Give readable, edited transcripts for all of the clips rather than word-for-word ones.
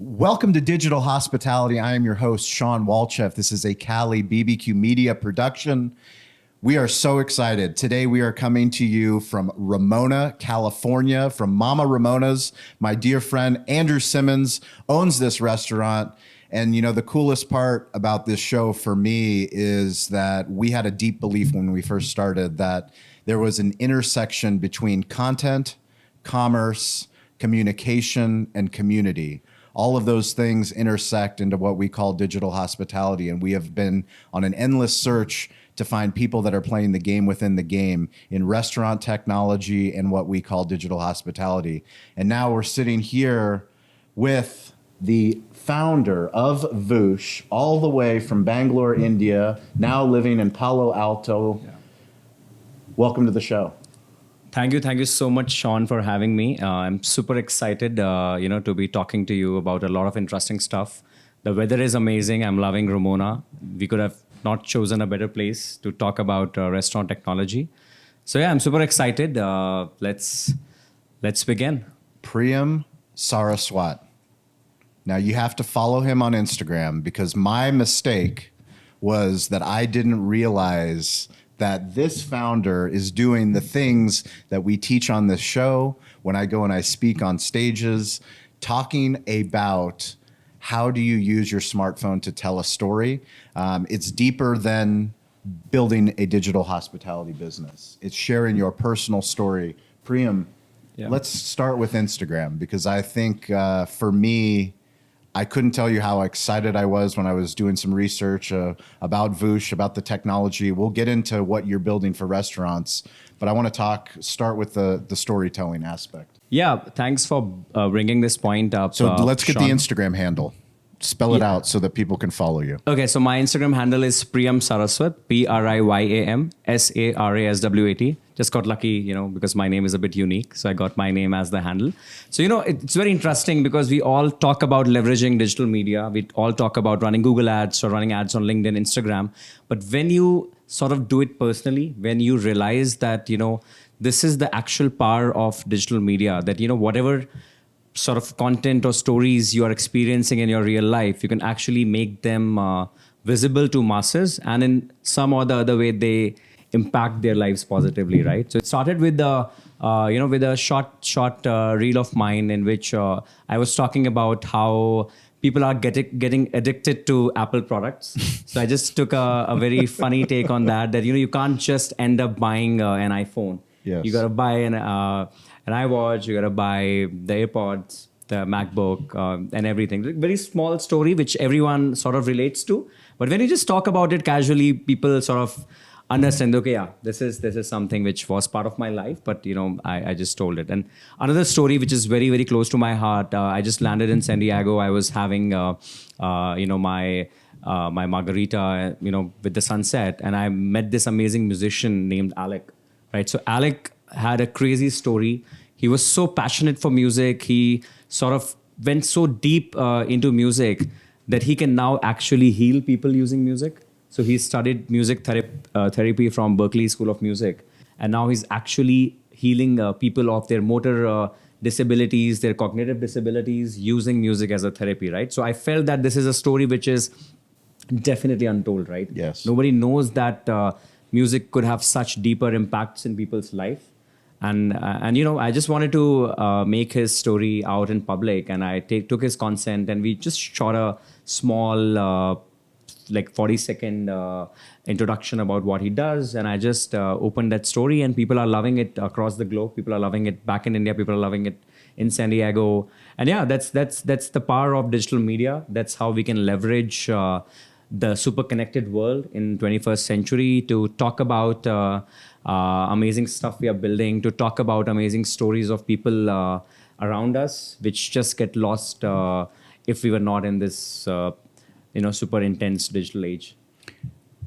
Welcome to Digital Hospitality. I am your host, Shawn Walchef. This is a Cali BBQ Media production. We are so excited. Today we are coming to you from Ramona, California, from Mama Ramona's. My dear friend Andrew Simmons owns this restaurant. And you know, the coolest part about this show for me is that we had a deep belief when we first started that there was an intersection between content, commerce, communication, and community. All of those things intersect into what we call digital hospitality. And we have been on an endless search to find people that are playing the game within the game in restaurant technology and what we call digital hospitality. And now we're sitting here with the founder of Voosh, all the way from Bangalore, India, now living in Palo Alto. Yeah. Welcome to the show. Thank you so much, Shawn, for having me. I'm super excited, to be talking to you about a lot of interesting stuff. The weather is amazing. I'm loving Ramona. We could have not chosen a better place to talk about restaurant technology. So yeah, I'm super excited. Let's begin. Priyam Saraswat. Now you have to follow him on Instagram because my mistake was that I didn't realize that this founder is doing the things that we teach on this show when I go and I speak on stages, talking about how do you use your smartphone to tell a story. It's deeper than building a digital hospitality business. It's sharing your personal story. Priyam, Let's start with Instagram because I think for me, I couldn't tell you how excited I was when I was doing some research about Voosh, about the technology. We'll get into what you're building for restaurants, but I want to start with the storytelling aspect. Yeah, thanks for bringing this point up. So let's get Shawn. the Instagram handle. Spell it out so that people can follow you. Okay, so my Instagram handle is Priyam Saraswat, Priyam Saraswat. Just got lucky, because my name is a bit unique. So I got my name as the handle. So, it's very interesting because we all talk about leveraging digital media. We all talk about running Google ads or running ads on LinkedIn, Instagram. But when you sort of do it personally, when you realize that, this is the actual power of digital media, that, whatever sort of content or stories you are experiencing in your real life, you can actually make them visible to masses, and in some or the other way they impact their lives positively, right? So it started with with a short reel of mine in which I was talking about how people are getting addicted to Apple products. So I just took a very funny take on that you can't just end up buying an iPhone. Yes. You got to buy an iWatch, you got to buy the AirPods, the MacBook, and everything. Very small story, which everyone sort of relates to. But when you just talk about it casually, people sort of understand, okay, yeah, this is something which was part of my life, but, I just told it. And another story, which is very, very close to my heart, I just landed in San Diego. I was having, my margarita, with the sunset. And I met this amazing musician named Alec, right? So Alec had a crazy story. He was so passionate for music. He sort of went so deep into music that he can now actually heal people using music. So he studied music therapy from Berklee School of Music. And now he's actually healing people of their motor disabilities, their cognitive disabilities, using music as a therapy, right? So I felt that this is a story which is definitely untold, right? Yes. Nobody knows that music could have such deeper impacts in people's life. And I just wanted to make his story out in public, and I took his consent, and we just shot a small 40-second introduction about what he does, and I just opened that story, and people are loving it across the globe. People are loving it back in India. People are loving it in San Diego, and yeah, that's the power of digital media. That's how we can leverage the super connected world in 21st century to talk about amazing stuff we are building, to talk about amazing stories of people around us, which just get lost if we were not in this super intense digital age.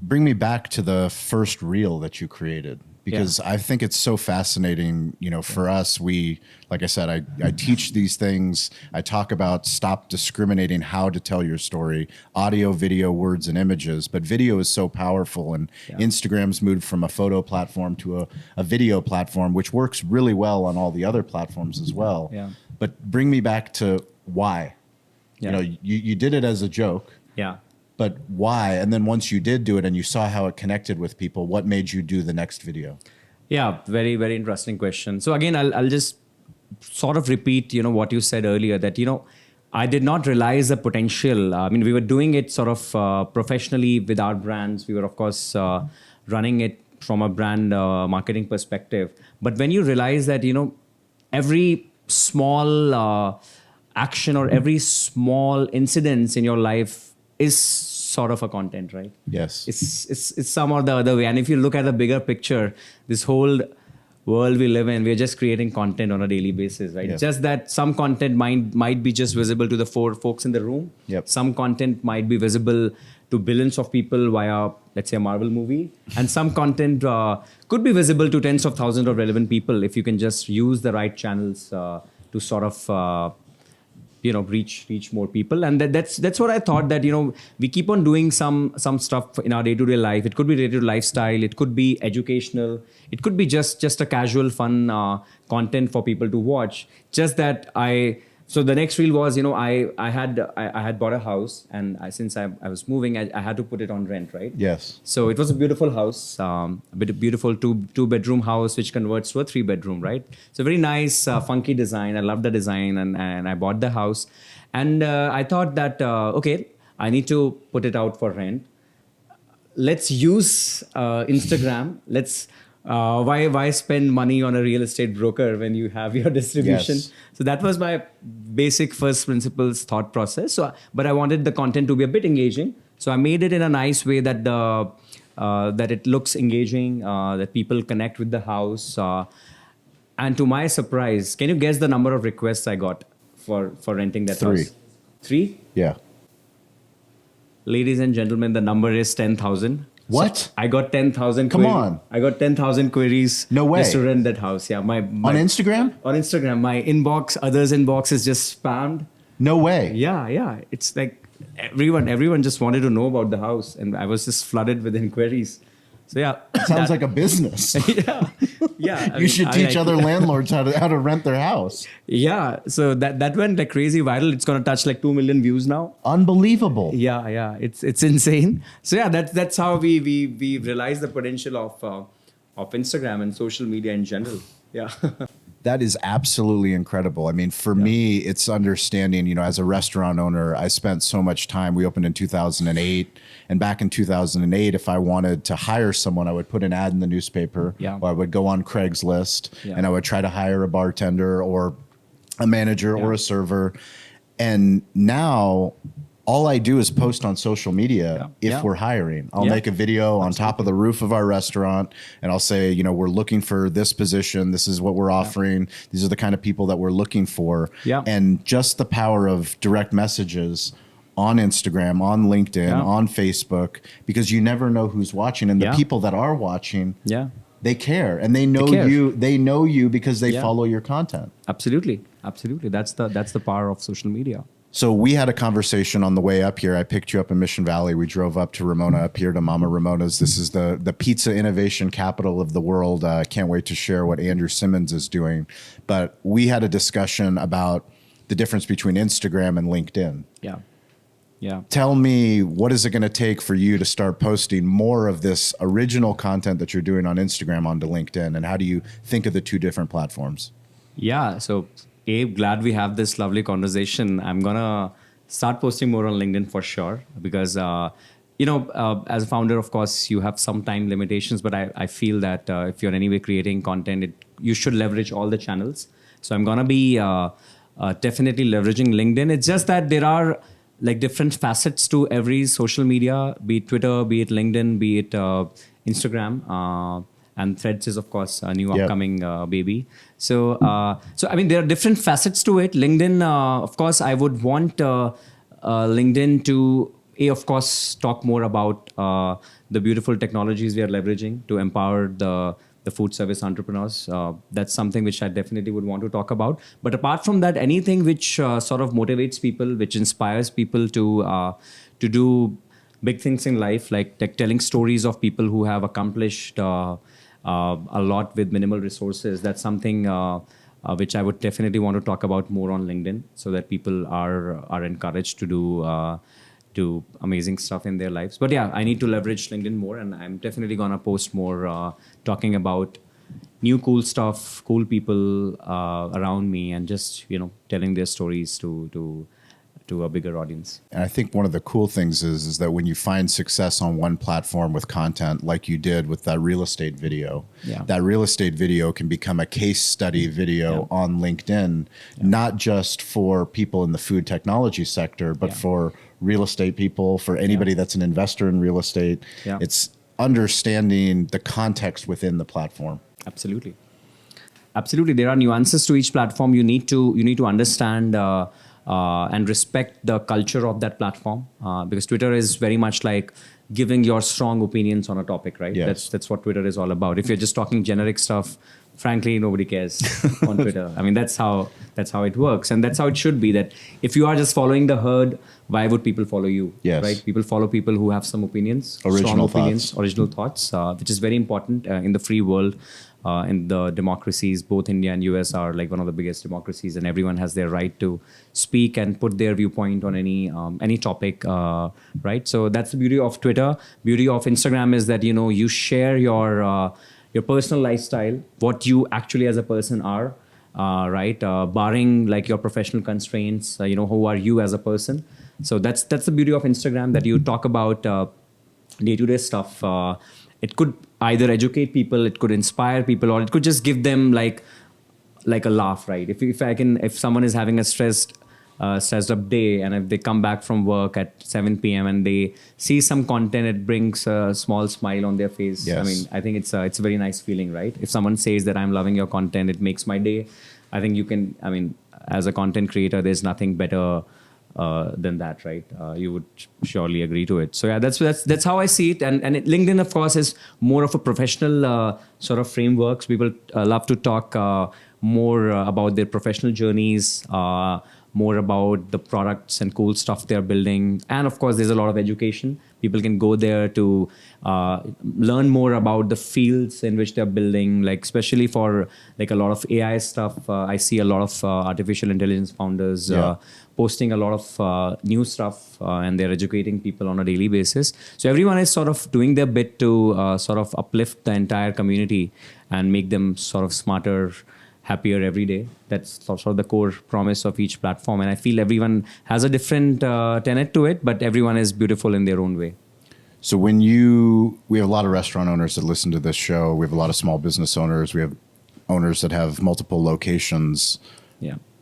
Bring me back to the first reel that you created, because I think it's so fascinating. For us, like I said, I teach these things. I talk about stop discriminating how to tell your story, audio, video, words, and images. But video is so powerful, and Instagram's moved from a photo platform to a video platform, which works really well on all the other platforms as well. Yeah. But bring me back to why. Yeah. You did it as a joke, Yeah. but why? And then once you did do it and you saw how it connected with people, what made you do the next video? Yeah, very, very interesting question. So again, I'll just sort of repeat, what you said earlier, that, I did not realize the potential. I mean, we were doing it sort of professionally with our brands. We were, of course, running it from a brand marketing perspective. But when you realize that, every small action or every small incidence in your life is sort of a content, right? Yes. It's some or the other way. And if you look at the bigger picture, this whole world we live in, we're just creating content on a daily basis, right? Yep. Just that some content might be just visible to the 4 folks in the room. Yep. Some content might be visible to billions of people via, let's say, a Marvel movie. And some content could be visible to tens of thousands of relevant people if you can just use the right channels to sort of reach more people. And that's what I thought, that we keep on doing some stuff in our day-to-day life. It could be related to lifestyle, it could be educational, it could be just a casual fun content for people to watch. Just that so the next reel was, I had bought a house, and since I was moving, I had to put it on rent, right? Yes. So it was a beautiful house, a beautiful two-bedroom house, which converts to a 3-bedroom, right? So very nice, funky design. I love the design, and I bought the house. And I thought that, okay, I need to put it out for rent. Let's use Instagram. Why spend money on a real estate broker when you have your distribution? Yes. So that was my basic first principles thought process. But I wanted the content to be a bit engaging. So I made it in a nice way that that it looks engaging, that people connect with the house. And to my surprise, can you guess the number of requests I got for renting that 3. house? 3? Yeah. Ladies and gentlemen, the number is 10,000. What? So I got 10,000. Come on. I got 10,000 queries. No way. Just to rent that house. Yeah, my On Instagram? On Instagram, my inbox, others' inbox is just spammed. No way. Yeah. It's like everyone just wanted to know about the house, and I was just flooded with inquiries. So yeah, Sounds like a business. yeah. You should teach other landlords how to rent their house. Yeah, so that went like crazy viral. It's gonna touch like 2 million views now. Unbelievable. Yeah, it's insane. So yeah, that's how we realize the potential of Instagram and social media in general. Yeah. That is absolutely incredible. I mean, for me, it's understanding, as a restaurant owner, I spent so much time. We opened in 2008. And back in 2008, if I wanted to hire someone, I would put an ad in the newspaper, or I would go on Craigslist, and I would try to hire a bartender or a manager or a server. And now all I do is post on social media if we're hiring. I'll make a video on top of the roof of our restaurant, and I'll say, we're looking for this position. This is what we're offering. These are the kind of people that we're looking for. And just the power of direct messages on Instagram, on LinkedIn, on Facebook, because you never know who's watching. And the people that are watching, they care, and they know you. They know you because they follow your content. Absolutely. That's the power of social media. So we had a conversation on the way up here. I picked you up in Mission Valley. We drove up to Ramona, up here to Mama Ramona's. This is the pizza innovation capital of the world. Can't wait to share what Andrew Simmons is doing. But we had a discussion about the difference between Instagram and LinkedIn. Yeah. Tell me, what is it going to take for you to start posting more of this original content that you're doing on Instagram onto LinkedIn? And how do you think of the two different platforms? Yeah. So, Abe, glad we have this lovely conversation. I'm going to start posting more on LinkedIn for sure, because, as a founder, of course, you have some time limitations, but I feel that if you're anyway creating content, you should leverage all the channels. So I'm going to be definitely leveraging LinkedIn. It's just that there are like different facets to every social media, be it Twitter, be it LinkedIn, be it Instagram. And Threads is, of course, a new upcoming baby. So I mean, there are different facets to it. LinkedIn, of course, I would want LinkedIn to, of course, talk more about the beautiful technologies we are leveraging to empower the food service entrepreneurs. That's something which I definitely would want to talk about. But apart from that, anything which sort of motivates people, which inspires people to do big things in life, like telling stories of people who have accomplished a lot with minimal resources. That's something which I would definitely want to talk about more on LinkedIn, so that people are encouraged to do amazing stuff in their lives. But yeah, I need to leverage LinkedIn more, and I'm definitely gonna post more talking about new cool stuff, cool people around me, and just telling their stories to a bigger audience. And I think one of the cool things is that when you find success on one platform with content, like you did with that real estate video, that real estate video can become a case study video on LinkedIn, not just for people in the food technology sector, but for real estate people, for anybody that's an investor in real estate. It's understanding the context within the platform. Absolutely. There are nuances to each platform. You need to understand and respect the culture of that platform, because Twitter is very much like giving your strong opinions on a topic, right? That's what Twitter is all about. If you're just talking generic stuff, frankly, nobody cares on Twitter. I mean, that's how it works, and that's how it should be. That if you are just following the herd, why would people follow you? Right? People follow people who have some opinions, original thoughts, which is very important in the free world. In the democracies, both India and US are like one of the biggest democracies, and everyone has their right to speak and put their viewpoint on any topic, right? So that's the beauty of Twitter. Beauty of Instagram is that you share your personal lifestyle, what you actually as a person are, right? Barring like your professional constraints, who are you as a person? So that's the beauty of Instagram, that you talk about day-to-day stuff. It could either educate people, it could inspire people, or it could just give them like a laugh, right? If someone is having a stressed up day, and if they come back from work at 7 p.m. and they see some content, it brings a small smile on their face. I mean, I think it's a very nice feeling, right? If someone says that I'm loving your content, it makes my day. I think as a content creator, there's nothing better than that, right? You would surely agree to it. So yeah, that's how I see it. And LinkedIn, of course, is more of a professional sort of frameworks. People love to talk more about their professional journeys, more about the products and cool stuff they're building. And of course, there's a lot of education. People can go there to learn more about the fields in which they're building, like especially for like a lot of AI stuff. I see a lot of artificial intelligence founders posting a lot of new stuff, and they're educating people on a daily basis. So everyone is sort of doing their bit to sort of uplift the entire community and make them sort of smarter, happier every day. That's sort of the core promise of each platform. And I feel everyone has a different tenet to it, but everyone is beautiful in their own way. So we have a lot of restaurant owners that listen to this show. We have a lot of small business owners. We have owners that have multiple locations.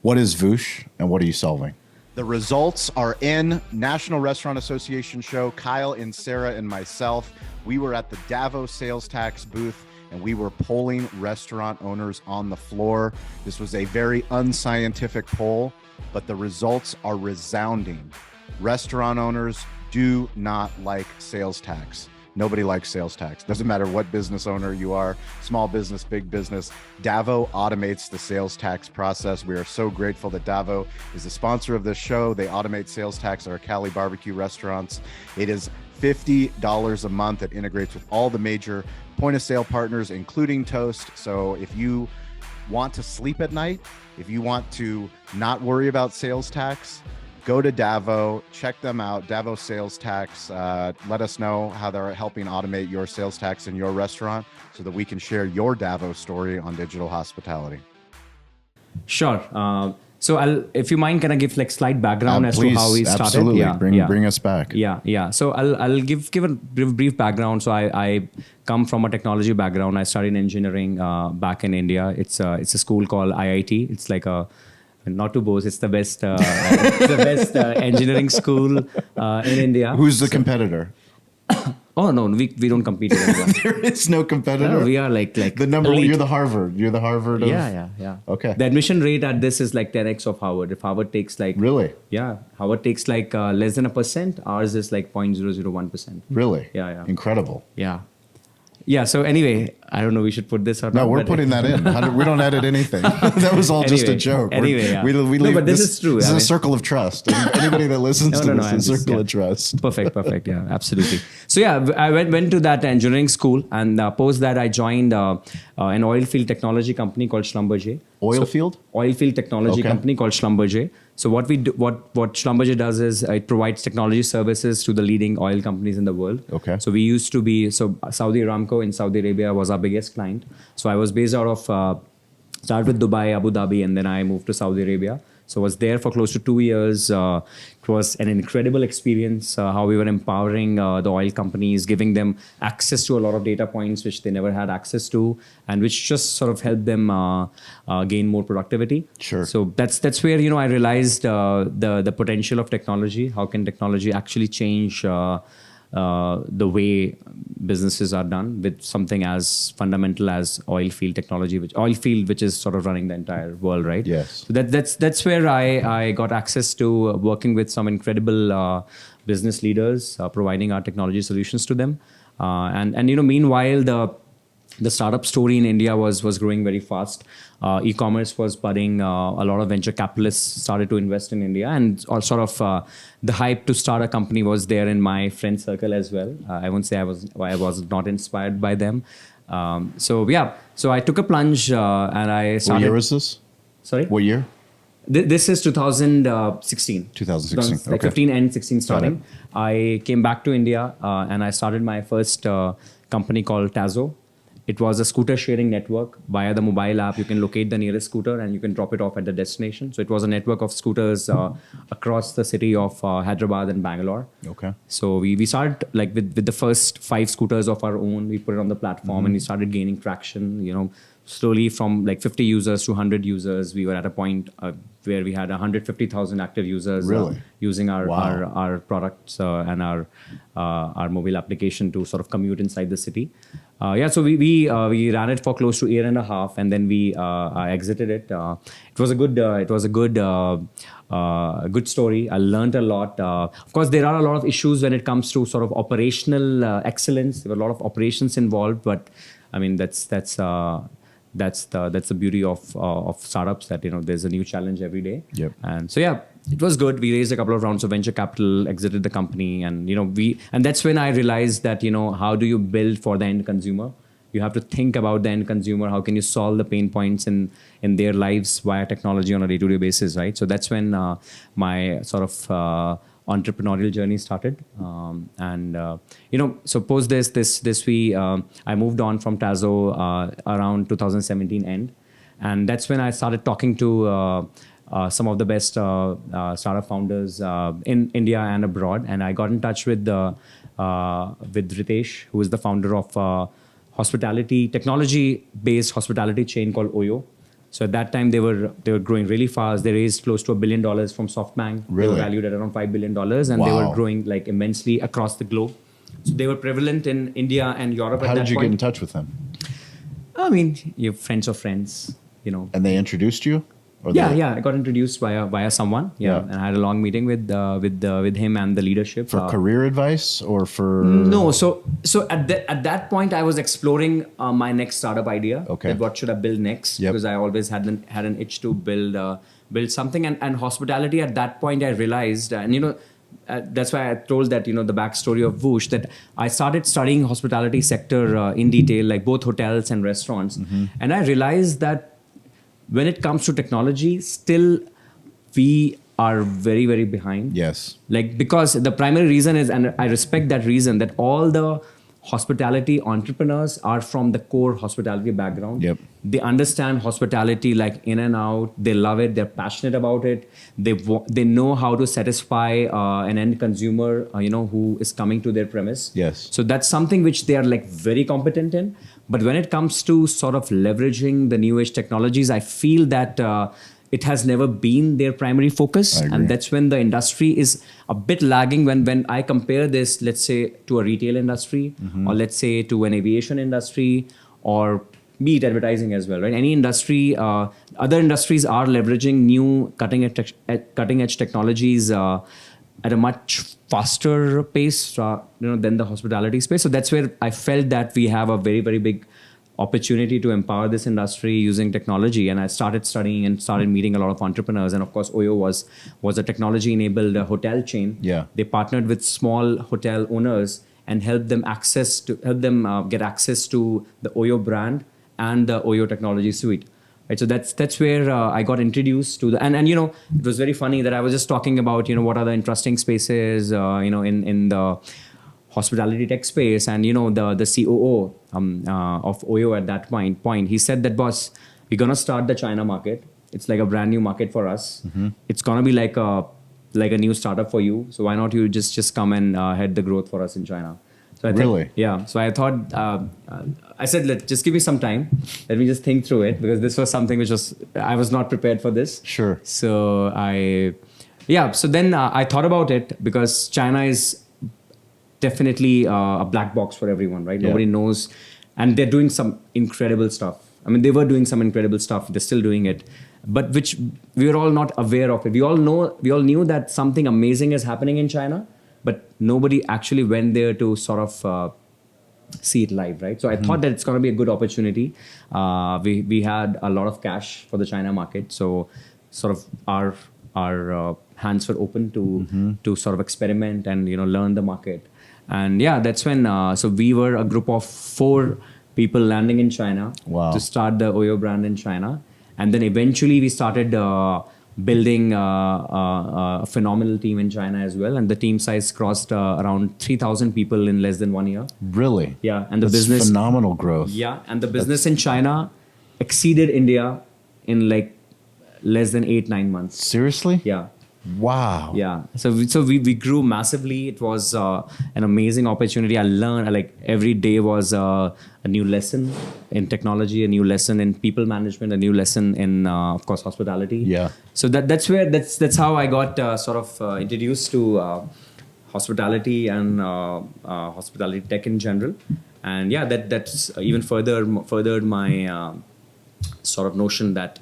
What is Voosh, and what are you solving? The results are in. National Restaurant Association show. Kyle and Sarah and myself, we were at the Davos sales tax booth, and we were polling restaurant owners on the floor. This was a very unscientific poll, but the results are resounding. Restaurant owners do not like sales tax. Nobody likes sales tax. Doesn't matter what business owner you are, small business, big business. Davo automates the sales tax process. We are so grateful that Davo is the sponsor of this show. They automate sales tax at our Cali barbecue restaurants. It is $50 a month. It integrates with all the major point of sale partners, including Toast. So if you want to sleep at night, if you want to not worry about sales tax, go to Davo, check them out, Davo Sales Tax. Let us know how they're helping automate your sales tax in your restaurant so that we can share your Davo story on digital hospitality. Sure. So if you mind, can I give like slight background as please, to how we started? Absolutely. Bring us back. Yeah. So I'll give a brief background. So I come from a technology background. I studied engineering back in India. It's a school called IIT. It's like not to boast, it's the best engineering school in India. Who's the competitor? Oh no, we don't compete with anyone. There is no competitor. No, we are like the number. elite. You're the Harvard. You're the Harvard. Yeah. Okay. The admission rate at this is like 10x of Harvard. If Harvard takes like Harvard takes like less than 1%. Ours is like 0.001%. Really? Yeah. Incredible. Yeah. So anyway, I don't know. We should put this or No, not. we're but- putting that in. We don't edit anything. That was all just a Anyway, joke. anyway, yeah. we No, leave, but this is true. This I is a mean- circle of trust. Anybody that listens to this I'm is a just- circle yeah. of trust. Perfect. Yeah, absolutely. So yeah, I went to that engineering school, and post that I joined an oil field technology company called Schlumberger. Oil field? Oil field technology Okay. company called Schlumberger. So what we do, what Schlumberger does is it provides technology services to the leading oil companies in the world. Okay. So we used to be Saudi Aramco in Saudi Arabia was our biggest client. So I was based out of started with Dubai, Abu Dhabi, and then I moved to Saudi Arabia. So I was there for close to 2 years. It was an incredible experience, how we were empowering the oil companies, giving them access to a lot of data points which they never had access to, and which just sort of helped them gain more productivity. Sure. So that's where I realized the potential of technology. How can technology actually change the way businesses are done with something as fundamental as oil field technology, which is sort of running the entire world, right? Yes. So that's where I got access to working with some incredible business leaders, providing our technology solutions to them, and meanwhile the startup story in India was growing very fast. E-commerce was budding. A lot of venture capitalists started to invest in India, and all sort of the hype to start a company was there in my friend circle as well. I won't say I was not inspired by them. So I took a plunge and I started. What year was this? Sorry. What year? This is 2016. 2016, Like okay. 15 and 16 starting. it. I came back to India and I started my first company called Tazo. It was a scooter sharing network. Via the mobile app, you can locate the nearest scooter and you can drop it off at the destination. So it was a network of scooters across the city of Hyderabad and Bangalore. Okay. So we started like with the first 5 scooters of our own. We put it on the platform and we started gaining traction. Slowly from like 50 users to 100 users, we were at a point where we had 150,000 active users Really? using our Wow. our products and our mobile application to sort of commute inside the city. So we ran it for close to a year and a half, and then I exited it. It was a good story. I learned a lot. Of course, there are a lot of issues when it comes to sort of operational excellence. There were a lot of operations involved, but I mean that's the beauty of startups, that there's a new challenge every day. Yep. And so it was good. We raised a couple of rounds of venture capital, exited the company, and and that's when I realized that how do you build for the end consumer? You have to think about the end consumer. How can you solve the pain points in their lives via technology on a day-to-day basis, right? So that's when my sort of entrepreneurial journey started. So post I moved on from Tazo around 2017 end, and that's when I started talking to some of the best startup founders in India and abroad, and I got in touch with Ritesh, who is the founder of technology-based hospitality chain called Oyo. So at that time they were growing really fast. They raised close to $1 billion from SoftBank. Really? They were valued at around $5 billion, and they were Wow. growing like immensely across the globe. So they were prevalent in India and Europe How at that did you point. get in touch with them? I mean, you're friends of friends, And they introduced you? Or Yeah, they- yeah. I got introduced via someone. Yeah, Yeah. and I had a long meeting with him and the leadership. For career advice or for? No, so at that point I was exploring my next startup idea. Okay. That what should I build next? Yep. Because I always had an itch to build something, and hospitality at that point I realized, and that's why I told that the backstory of Voosh, that I started studying hospitality sector in detail, like both hotels and restaurants, and I realized that when it comes to technology, still we are very, very behind. Yes. Like, because the primary reason is, and I respect that reason, that all the hospitality entrepreneurs are from the core hospitality background. Yep. They understand hospitality like in and out. They love it. They're passionate about it. They know how to satisfy an end consumer, who is coming to their premise. Yes. So that's something which they are like very competent in. But when it comes to sort of leveraging the new age technologies, I feel that it has never been their primary focus. I agree. And that's when the industry is a bit lagging. When I compare this, let's say, to a retail industry, or let's say to an aviation industry, or be it advertising as well, right? Any industry, other industries are leveraging new cutting edge technologies at a much faster pace, than the hospitality space. So that's where I felt that we have a very, very big opportunity to empower this industry using technology. And I started studying and started meeting a lot of entrepreneurs. And of course, Oyo was a technology-enabled hotel chain. Yeah. They partnered with small hotel owners and helped them get access to the Oyo brand and the Oyo technology suite. Right, so that's where I got introduced to the and it was very funny that I was just talking about what are the interesting spaces in the hospitality tech space, and the COO of Oyo at that point he said that, boss, we're gonna start the China market. It's like a brand new market for us. It's gonna be like a new startup for you. So why not you just come and head the growth for us in China? So I Really? Yeah. So I thought, I said, just give me some time. Let me just think through it, because this was something which I was not prepared for this. Sure. So so then I thought about it, because China is definitely a black box for everyone, right? Yeah. Nobody knows. And they're doing some incredible stuff. I mean, they were doing some incredible stuff. They're still doing it, but which we were all not aware of it. We all knew that something amazing is happening in China, but nobody actually went there to sort of see it live, right? So I thought that it's going to be a good opportunity. We had a lot of cash for the China market, so sort of our hands were open to sort of experiment and learn the market. And yeah, that's when so we were a group of 4 people landing in China. Wow. To start the Oyo brand in China, and then eventually we started building a phenomenal team in China as well, and the team size crossed around 3,000 people in less than 1 year. Really? Yeah, and the That's business phenomenal growth. Yeah, and the business in China exceeded India in like less than 8-9 months. Seriously? Yeah. Wow. Yeah. So we grew massively. It was an amazing opportunity. I learned, like, every day was a new lesson in technology, a new lesson in people management, a new lesson in of course hospitality. Yeah. So that's how I got introduced to hospitality and hospitality tech in general. And yeah, that's even furthered my sort of notion that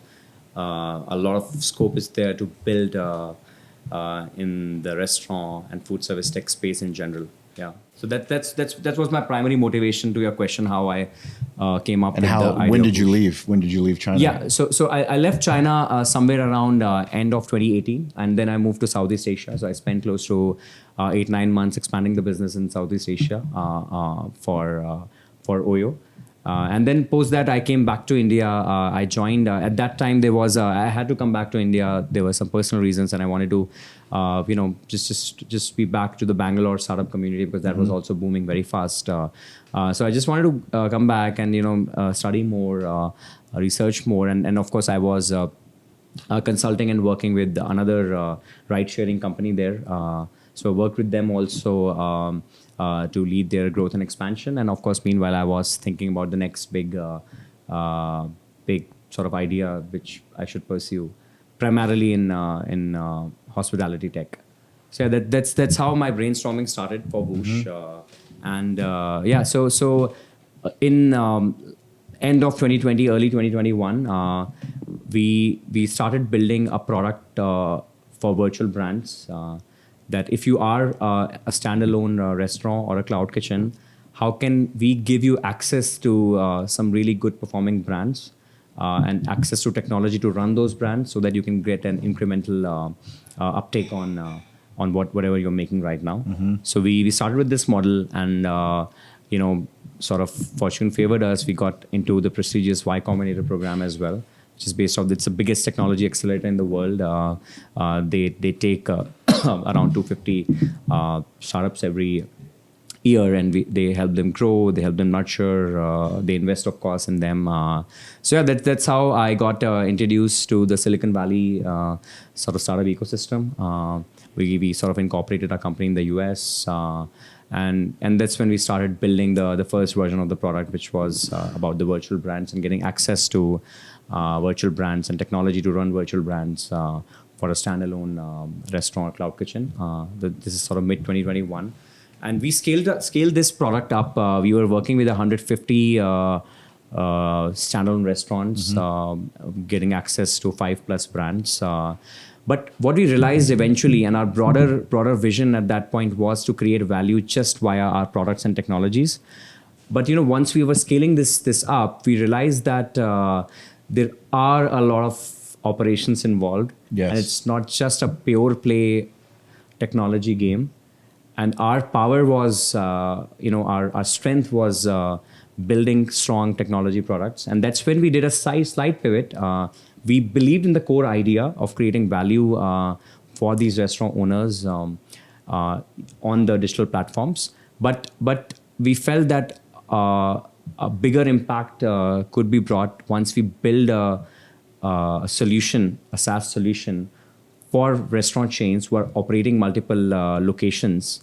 a lot of scope is there to build in the restaurant and food service tech space in general. Yeah. So that was my primary motivation to your question, how I came up. And with the idea when of did you Voosh. leave? When did you leave China? Yeah, so I left China somewhere around end of 2018, and then I moved to Southeast Asia. So I spent close to 8-9 months expanding the business in Southeast Asia for Oyo. And then post that, I came back to India. I joined. At that time, I had to come back to India. There were some personal reasons, and I wanted to, just be back to the Bangalore startup community, because that was also booming very fast. So I just wanted to come back and study more, research more, and of course I was consulting and working with another ride-sharing company there. So I worked with them also. To lead their growth and expansion, and of course, meanwhile, I was thinking about the next big sort of idea which I should pursue, primarily in hospitality tech. So yeah, that's how my brainstorming started for Voosh, So in end of 2020, early 2021, we started building a product for virtual brands. That if you are a standalone restaurant or a cloud kitchen, how can we give you access to some really good performing brands and access to technology to run those brands, so that you can get an incremental uptake on whatever you're making right now. So we started with this model, and sort of fortune favored us. We got into the prestigious Y Combinator program as well, which is based off, it's the biggest technology accelerator in the world. They take around 250 startups every year, and they help them grow, they help them nurture, they invest, of course, in them. So yeah, that's how I got introduced to the Silicon Valley sort of startup ecosystem. We sort of incorporated our company in the US, and that's when we started building the first version of the product, which was about the virtual brands and getting access to virtual brands and technology to run virtual brands for a standalone restaurant or cloud kitchen. This is sort of mid 2021, and we scaled this product up. We were working with 150 standalone restaurants, getting access to 5+ brands. But what we realized eventually, and our broader vision at that point, was to create value just via our products and technologies. But once we were scaling this up, we realized that there are a lot of operations involved, Yes. and it's not just a pure play technology game. And our power was, our strength was building strong technology products, and that's when we did a slight pivot. We believed in the core idea of creating value for these restaurant owners on the digital platforms, but we felt that a bigger impact could be brought once we build a solution, a SaaS solution for restaurant chains who are operating multiple locations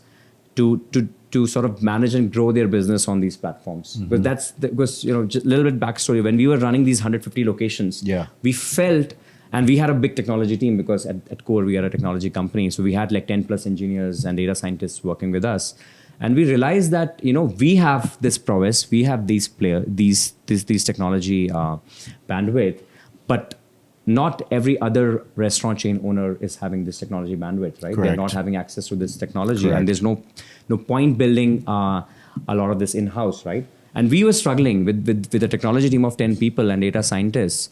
to sort of manage and grow their business on these platforms. Because that was just a little bit backstory. When we were running these 150 locations, we felt, and we had a big technology team because at core we are a technology company, so we had like 10 plus engineers and data scientists working with us. And we realized that we have this prowess, we have these technology bandwidth, but not every other restaurant chain owner is having this technology bandwidth, right? Correct. They're not having access to this technology. Correct. And there's no point building a lot of this in-house, right? And we were struggling with a technology team of 10 people and data scientists,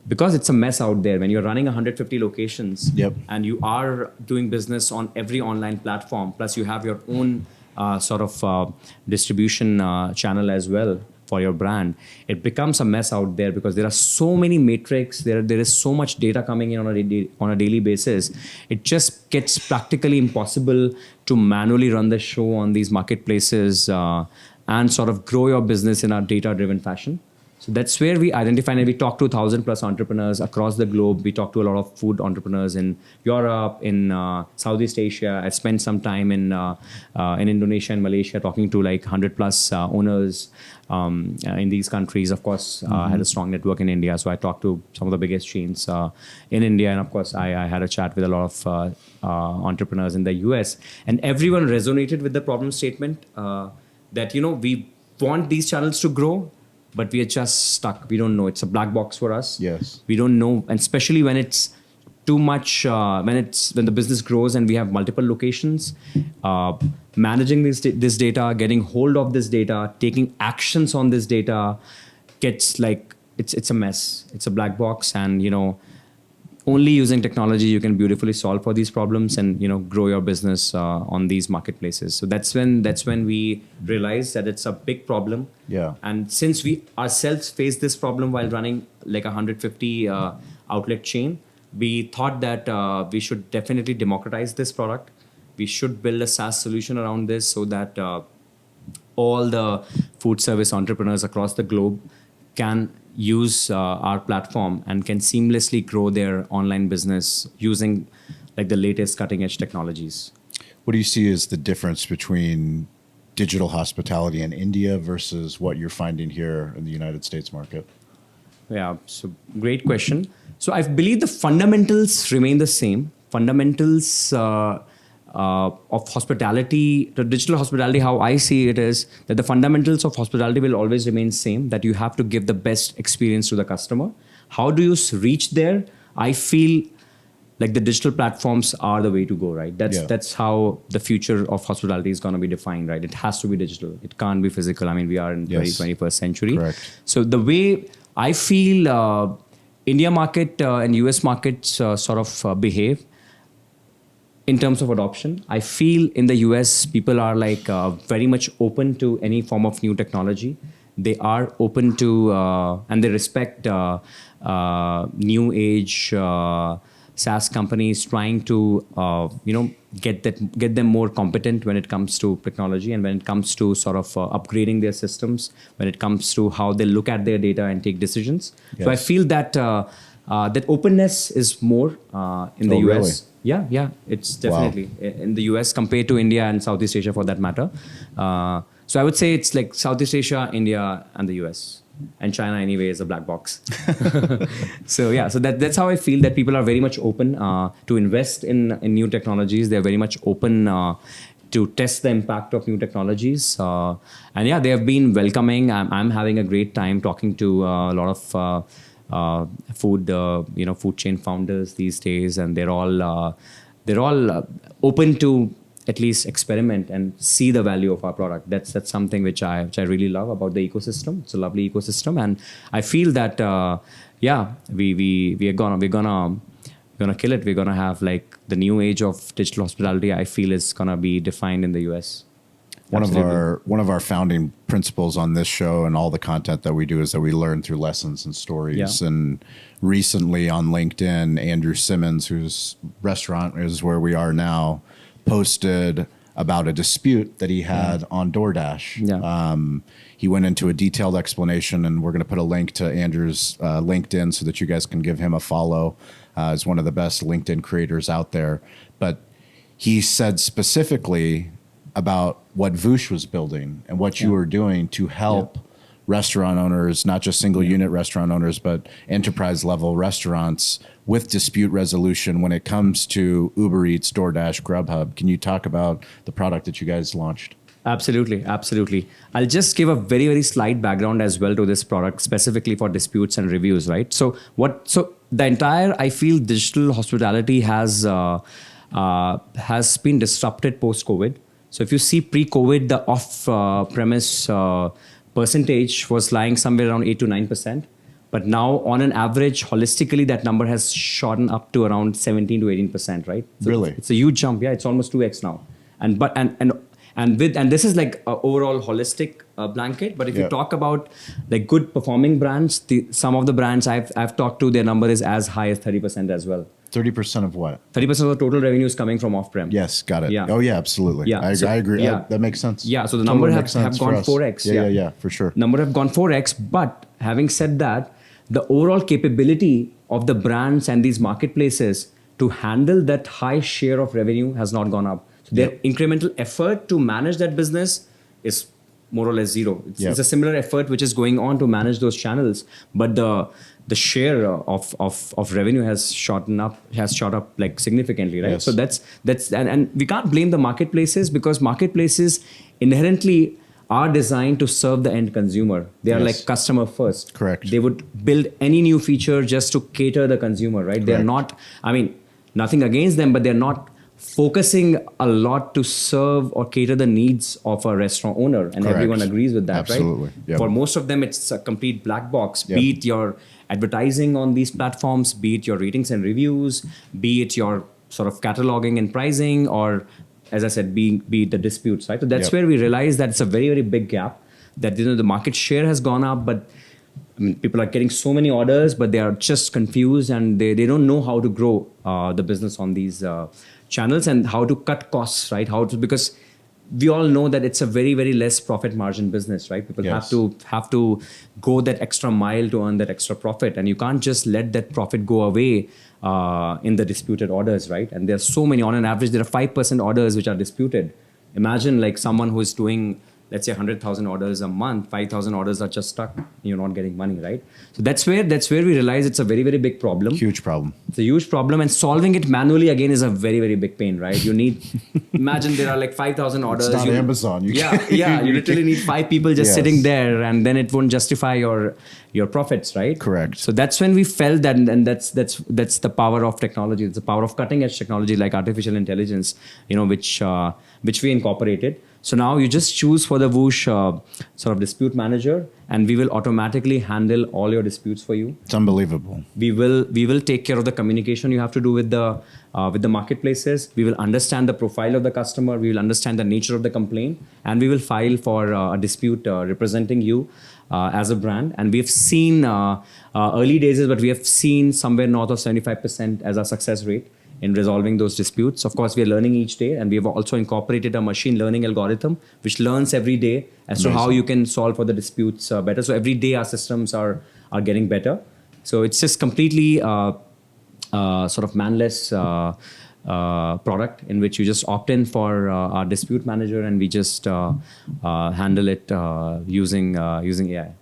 because it's a mess out there when you're running 150 locations. Yep. And you are doing business on every online platform, plus you have your own distribution channel as well for your brand. It becomes a mess out there because there are so many metrics, there is so much data coming in on a daily basis. It just gets practically impossible to manually run the show on these marketplaces and sort of grow your business in a data-driven fashion. So that's where we identified, and we talked to 1,000 plus entrepreneurs across the globe. We talked to a lot of food entrepreneurs in Europe, in Southeast Asia. I spent some time in Indonesia and Malaysia talking to like 100 plus owners in these countries. Of course, I had a strong network in India, so I talked to some of the biggest chains in India. And of course, I had a chat with a lot of entrepreneurs in the US. And everyone resonated with the problem statement that, we want these channels to grow, but we are just stuck. We don't know. It's a black box for us. Yes. We don't know, and especially when it's too much, when the business grows and we have multiple locations, managing this data, getting hold of this data, taking actions on this data, gets like it's a mess. It's a black box, and only using technology you can beautifully solve for these problems and grow your business on these marketplaces. So that's when we realized that it's a big problem. Yeah. And since we ourselves faced this problem while running like 150 outlet chain, we thought that we should definitely democratize this product. We should build a SaaS solution around this so that all the food service entrepreneurs across the globe can use our platform and can seamlessly grow their online business using like the latest cutting edge technologies. What do you see as the difference between digital hospitality in India versus what you're finding here in the United States market? Yeah, so great question. So I believe the fundamentals remain the same. Fundamentals of hospitality, the digital hospitality, how I see it is that the fundamentals of hospitality will always remain same, that you have to give the best experience to the customer. How do you reach there? I feel like the digital platforms are the way to go, right? That's how the future of hospitality is going to be defined, right? It has to be digital. It can't be physical. I mean, we are in the 21st century. Correct. So the way I feel India market and US markets sort of behave in terms of adoption, I feel in the US, people are like very much open to any form of new technology. They are open to and they respect new age SaaS companies trying to get them more competent when it comes to technology and when it comes to sort of upgrading their systems, when it comes to how they look at their data and take decisions. Yes. So I feel that that openness is more in the US. Really? Yeah, it's definitely in the US compared to India and Southeast Asia for that matter. So I would say it's like Southeast Asia, India, and the US. And China anyway is a black box. So that's how I feel that people are very much open to invest in new technologies. They're very much open to test the impact of new technologies. And yeah, they have been welcoming. I'm having a great time talking to a lot of food chain founders these days, and they're all open to at least experiment and see the value of our product. That's something which I really love about the ecosystem. It's a lovely ecosystem, and I feel that we are gonna kill it. We're gonna have like the new age of digital hospitality. I feel is gonna be defined in the US. One of our founding principles on this show and all the content that we do is that we learn through lessons and stories. Yeah. And recently on LinkedIn, Andrew Simmons, whose restaurant is where we are now, posted about a dispute that he had on DoorDash. Yeah. He went into a detailed explanation, and we're going to put a link to Andrew's LinkedIn so that you guys can give him a follow. He's one of the best LinkedIn creators out there. But he said specifically about what Voosh was building and what you were doing to help restaurant owners, not just single unit restaurant owners, but enterprise level restaurants with dispute resolution when it comes to Uber Eats, DoorDash, Grubhub. Can you talk about the product that you guys launched? Absolutely. I'll just give a very, very slight background as well to this product, specifically for disputes and reviews, right? So the entire, I feel, digital hospitality has been disrupted post-COVID. So if you see pre-COVID, the off-premise percentage was lying somewhere around 8 to 9%. But now, on an average, holistically, that number has shot up to around 17 to 18%, right? So really? It's a huge jump. Yeah, it's almost 2x now. And this is like an overall holistic blanket. But if you talk about like good performing brands, some of the brands I've talked to, their number is as high as 30% as well. 30% of what? 30% of the total revenue is coming from off-prem. Yes, got it. Yeah. Oh, yeah, absolutely. Yeah. I agree. Yeah. That makes sense. Yeah, so the Totally number makes have sense gone for us. 4x. Yeah, for sure. Number have gone 4x, but having said that, the overall capability of the brands and these marketplaces to handle that high share of revenue has not gone up. So their incremental effort to manage that business is more or less zero. It's a similar effort which is going on to manage those channels, but the share of revenue has shot up like significantly, right? Yes. So that's and we can't blame the marketplaces because marketplaces inherently are designed to serve the end consumer. They are like customer first. Correct. They would build any new feature just to cater the consumer, right? They're not, I mean, nothing against them, but they're not focusing a lot to serve or cater the needs of a restaurant owner. And everyone agrees with that, Absolutely. right? Yep. For most of them, it's a complete black box. Be it your advertising on these platforms, be it your ratings and reviews, be it your sort of cataloging and pricing, or as I said, be it the disputes, right? So that's where we realize that it's a very, very big gap, that the market share has gone up, but I mean, people are getting so many orders, but they are just confused and they don't know how to grow the business on these channels and how to cut costs, right? Because we all know that it's a very, very less profit margin business, right? People have to go that extra mile to earn that extra profit, and you can't just let that profit go away in the disputed orders, right? And there are so many. On an average, there are 5% orders which are disputed. Imagine like someone who is doing, let's say 100,000 orders a month, 5,000 orders are just stuck. You're not getting money, right? So that's where we realize it's a very, very big problem. Huge problem. It's a huge problem, and solving it manually again is a very, very big pain, right? You need, imagine there are like 5,000 orders. It's not Amazon. You literally need 5 people just sitting there, and then it won't justify your profits, right? Correct. So that's when we felt that, and that's the power of technology. It's the power of cutting edge technology like artificial intelligence, which we incorporated. So now you just choose for the Voosh sort of dispute manager, and we will automatically handle all your disputes for you. It's unbelievable. We will take care of the communication you have to do with the marketplaces. We will understand the profile of the customer. We will understand the nature of the complaint, and we will file for a dispute representing you as a brand. And we have seen early days, but we have seen somewhere north of 75% as our success rate in resolving those disputes. Of course, we are learning each day, and we have also incorporated a machine learning algorithm which learns every day as to how you can solve for the disputes better. So every day our systems are getting better. So it's just completely sort of manless product in which you just opt in for our dispute manager, and we just handle it using AI.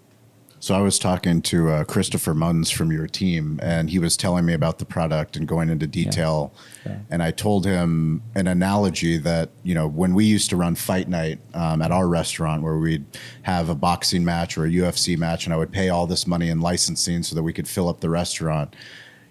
So I was talking to Christopher Munns from your team, and he was telling me about the product and going into detail. Yeah. And I told him an analogy that, when we used to run fight night at our restaurant, where we'd have a boxing match or a UFC match, and I would pay all this money in licensing so that we could fill up the restaurant.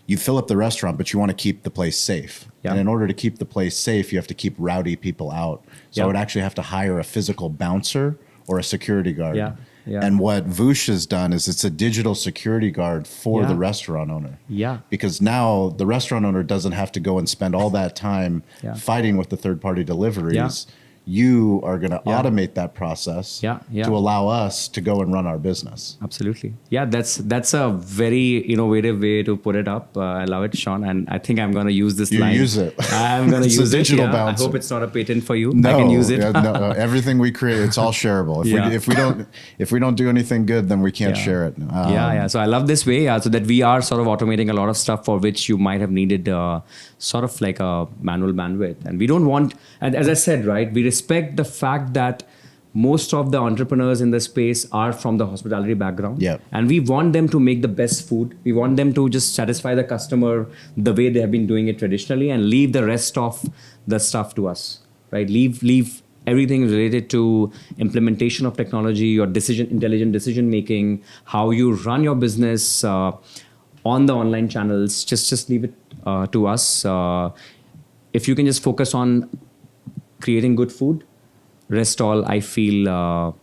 you fill up the restaurant, but you want to keep the place safe. Yeah. And in order to keep the place safe, you have to keep rowdy people out. So I would actually have to hire a physical bouncer or a security guard. Yeah. Yeah. And what Voosh has done is it's a digital security guard for the restaurant owner. Yeah. Because now the restaurant owner doesn't have to go and spend all that time fighting with the third-party deliveries. Yeah. You are going to automate that process to allow us to go and run our business. Absolutely. Yeah, that's a very innovative way to put it up. I love it, Shawn. And I think I'm going to use this line. You use it. I'm going to use a digital it. bouncer. I hope it's not a patent for you. No, I can use it. no, everything we create, it's all shareable. If we don't do anything good, then we can't share it. So I love this way, so that we are sort of automating a lot of stuff for which you might have needed sort of like a manual bandwidth. And we don't want, and as I said, right, we respect the fact that most of the entrepreneurs in the space are from the hospitality background. Yep. And we want them to make the best food. We want them to just satisfy the customer the way they have been doing it traditionally and leave the rest of the stuff to us, right? Leave everything related to implementation of technology or intelligent decision making, how you run your business on the online channels. Just leave it to us. If you can just focus on creating good food, rest all, I feel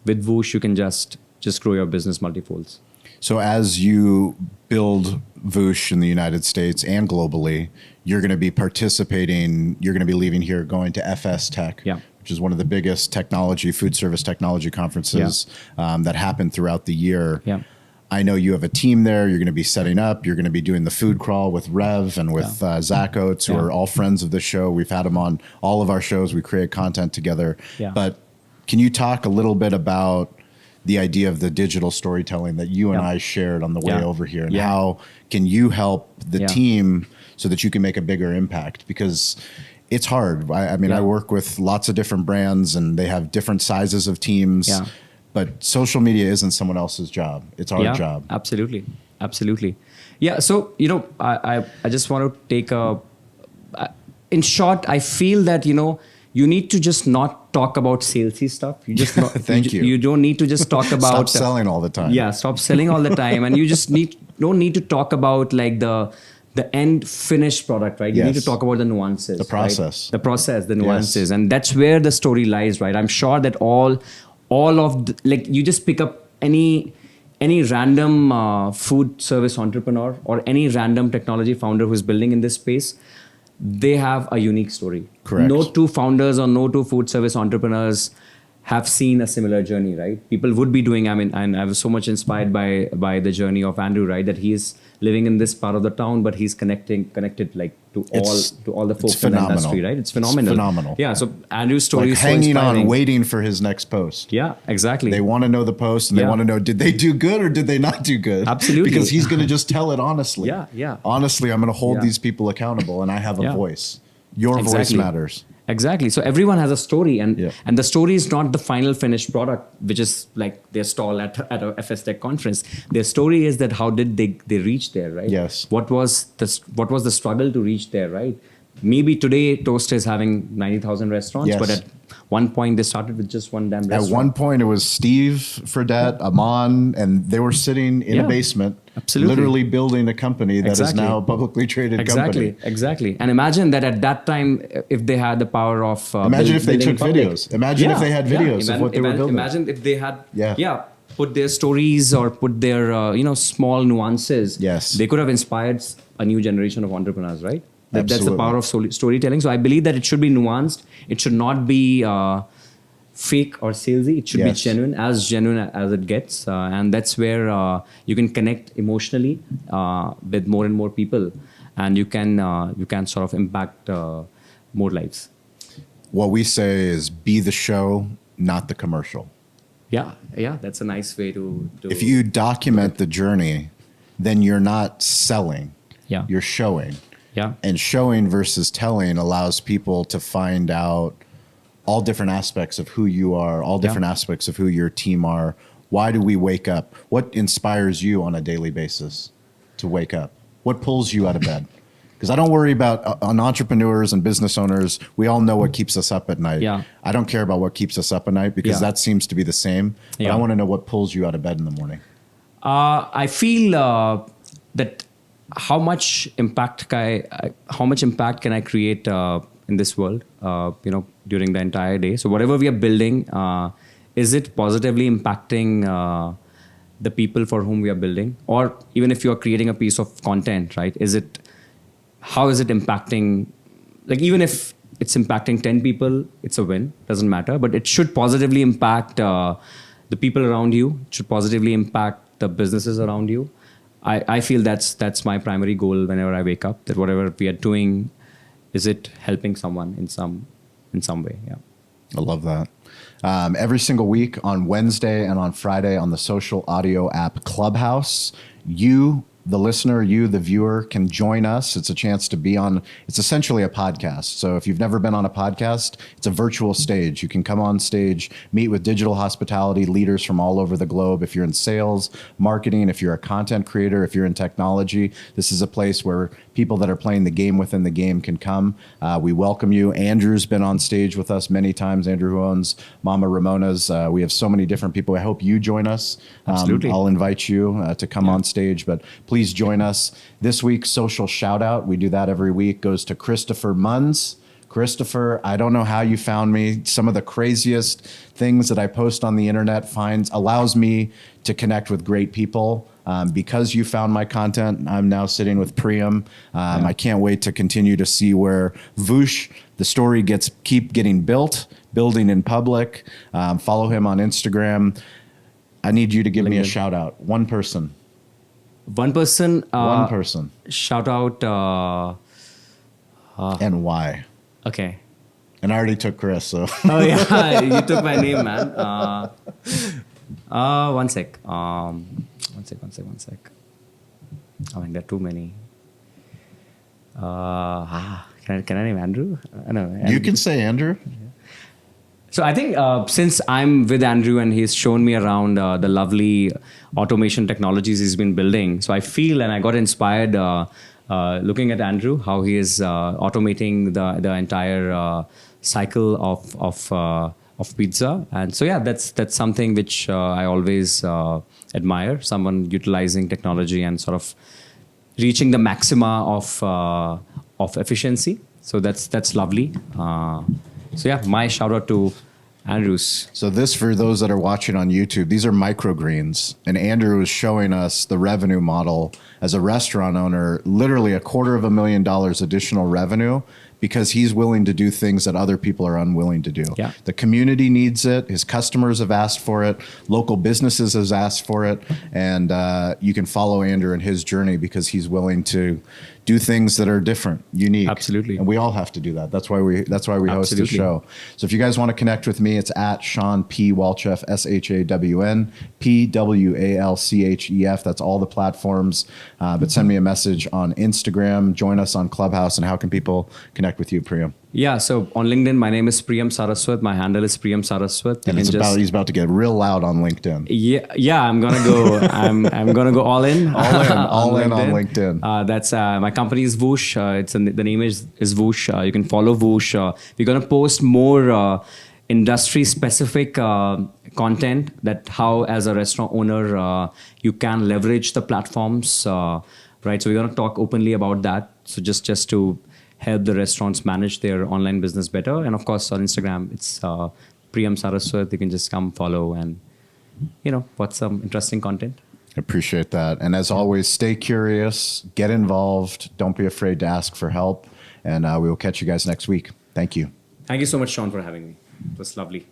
with Voosh, you can just grow your business multifolds. So as you build Voosh in the United States and globally, you're going to be participating, you're going to be leaving here, going to FS Tech, which is one of the biggest food service technology conferences that happen throughout the year. Yeah. I know you have a team there. You're going to be setting up. You're going to be doing the food crawl with Rev and with Zach Oates, who are all friends of the show. We've had them on all of our shows. We create content together. Yeah. But can you talk a little bit about the idea of the digital storytelling that you and I shared on the way over here, and how can you help the team so that you can make a bigger impact? Because it's hard. I mean, I work with lots of different brands, and they have different sizes of teams. Yeah. But social media isn't someone else's job. It's our job. Absolutely. Absolutely. Yeah. So, I just want to take in short, I feel that, you need to just not talk about salesy stuff. You just Thank you. You don't need to just talk about stop selling all the time. Yeah. Stop selling all the time. And you just don't need to talk about like the end finished product, right? You need to talk about the nuances. The process. Right? The process, the nuances. And that's where the story lies, right? I'm sure that all of you just pick up any random food service entrepreneur or any random technology founder who's building in this space, they have a unique story. Correct. No two founders or no two food service entrepreneurs have seen a similar journey, right? People would be doing, and I was so much inspired by the journey of Andrew, right? That he's living in this part of the town, but he's connected like to all the folks in the industry, right? It's phenomenal. It's phenomenal. Yeah. So Andrew's story is so hanging inspiring. on, waiting for his next post. Yeah, exactly. They want to know the post, and they want to know, did they do good or did they not do good? Absolutely. Because he's going to just tell it honestly. Yeah. Honestly, I'm going to hold these people accountable, and I have a voice. Your voice matters. Exactly. So everyone has a story, and the story is not the final finished product, which is like their stall at a FS Tech conference. Their story is that how did they reach there, right? Yes. What was the struggle to reach there, right? Maybe today Toast is having 90,000 restaurants, but at one point they started with just one damn restaurant. At one point it was Steve Fredette, Aman, and they were sitting in a basement, literally building a company that is now a publicly traded company. Exactly. And imagine that at that time, if they had the power of imagine if they took videos. Imagine if they had videos of what they were building. Imagine if they had put their stories or put their small nuances. Yes. They could have inspired a new generation of entrepreneurs, right? That's the power of storytelling. So I believe that it should be nuanced. It should not be fake or salesy. It should be genuine as it gets. And that's where you can connect emotionally with more and more people. And you can sort of impact more lives. What we say is be the show, not the commercial. Yeah. That's a nice way to if you document the journey, then you're not selling. Yeah. You're showing. Yeah. And showing versus telling allows people to find out all different aspects of who you are, all different aspects of who your team are. Why do we wake up? What inspires you on a daily basis to wake up? What pulls you out of bed? Because I don't worry about on entrepreneurs and business owners. We all know what keeps us up at night. Yeah. I don't care about what keeps us up at night because that seems to be the same. But I want to know what pulls you out of bed in the morning. I feel that how much impact can I create in this world, during the entire day? So whatever we are building, is it positively impacting the people for whom we are building? Or even if you are creating a piece of content, right? How is it impacting, like even if it's impacting 10 people, it's a win, doesn't matter, but it should positively impact the people around you, it should positively impact the businesses around you. I feel that's my primary goal whenever I wake up, that whatever we are doing, is it helping someone in some way? Yeah. I love that. Every single week on Wednesday and on Friday on the social audio app Clubhouse, you, the listener, you, the viewer, can join us. It's a chance to be on, it's essentially a podcast. So if you've never been on a podcast, it's a virtual stage. You can come on stage, meet with digital hospitality leaders from all over the globe. If you're in sales, marketing, if you're a content creator, if you're in technology, this is a place where people that are playing the game within the game can come. We welcome you. Andrew's been on stage with us many times. Andrew, who owns Mama Ramona's. We have so many different people. I hope you join us. Absolutely. I'll invite you to come on stage, but please join us. This week's social shout out, we do that every week, goes to Christopher Munns. Christopher, I don't know how you found me. Some of the craziest things that I post on the internet allows me to connect with great people. Because you found my content, I'm now sitting with Priyam. I can't wait to continue to see where Voosh, the story keep getting building in public. Follow him on Instagram. I need you to give me a shout out. One person. One person. One person. Shout out. And why? Okay. And I already took Chris, so. Oh yeah, you took my name, man. One sec. One sec. I mean, there are too many. Can I name Andrew? No, Andrew. You can say Andrew. So I think since I'm with Andrew and he's shown me around the lovely automation technologies he's been building, so I feel and I got inspired looking at Andrew, how he is automating the entire cycle of pizza. And so yeah, that's something which I always admire, someone utilizing technology and sort of reaching the maxima of efficiency. So that's lovely. So yeah, my shout out to Andrews. So this, for those that are watching on YouTube, these are microgreens. And Andrew is showing us the revenue model as a restaurant owner, literally $250,000 additional revenue, because he's willing to do things that other people are unwilling to do. Yeah. The community needs it. His customers have asked for it. Local businesses has asked for it. And you can follow Andrew in his journey because he's willing to do things that are different, unique. Absolutely. And we all have to do that. That's why we host the show. So if you guys want to connect with me, it's at Shawn P Walchef, SHAWN PWALCHEF. That's all the platforms. But send me a message on Instagram. Join us on Clubhouse. And how can people connect with you, Priyam? Yeah, so on LinkedIn, my name is Priyam Saraswat. My handle is Priyam Saraswat. And he's about to get real loud on LinkedIn. Yeah, I'm gonna go. I'm gonna go all in. All in on LinkedIn. That's my company is Voosh. The name is Voosh. You can follow Voosh. We're gonna post more industry specific content, that how as a restaurant owner you can leverage the platforms. Right. So we're gonna talk openly about that. So just to help the restaurants manage their online business better. And of course, on Instagram, it's Priyam Saraswat. You can just come follow and, watch some interesting content. Appreciate that. And as always, stay curious, get involved. Don't be afraid to ask for help. And we will catch you guys next week. Thank you. Thank you so much, Shawn, for having me. It was lovely.